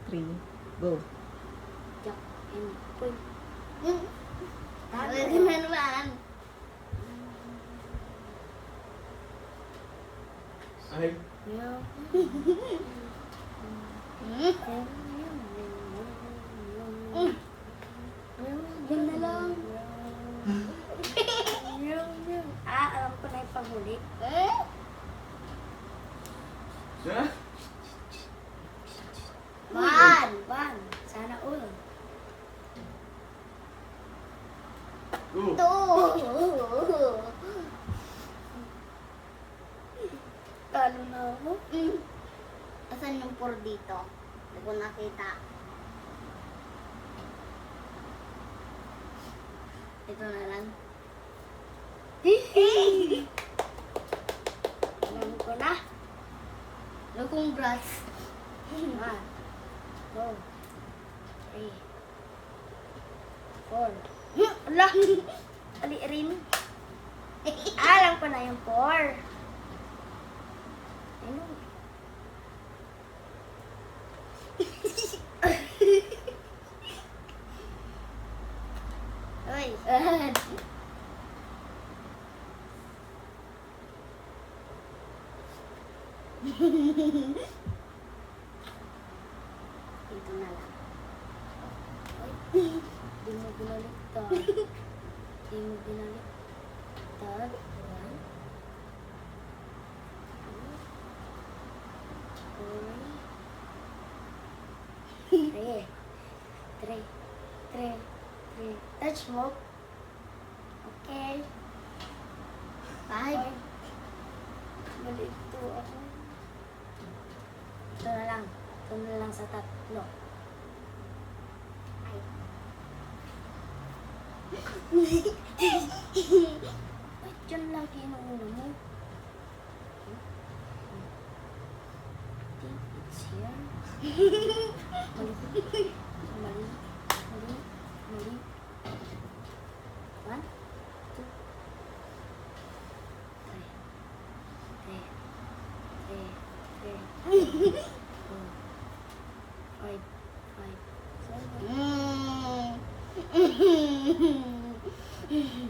3. Go. Jack and Paul. Sabi ko na naman. Ay, Yan na lang. Alam ko na yung panghuli. siya? Van. Sana all. Oh, Talo na ako. Asan yung 4 dito? Hindi ko nakita. Ito na lang. Alam ko na. Lukong brush. 1, 2, 3, 4. Ala! Ali rin. Alam ko na yung 4. Ano? Uy. Ito na lang. Di mo binaliktad. Di mo binaliktad. 1, 2, 3. Touch mo. Okay. 5. Balito ako. Ito na lang. Ito na lang sa tatlo. Ay. Ba't dyan lagi yung una mo? I think it's here. Mali. 1, 2, 3, 4, 5, 7.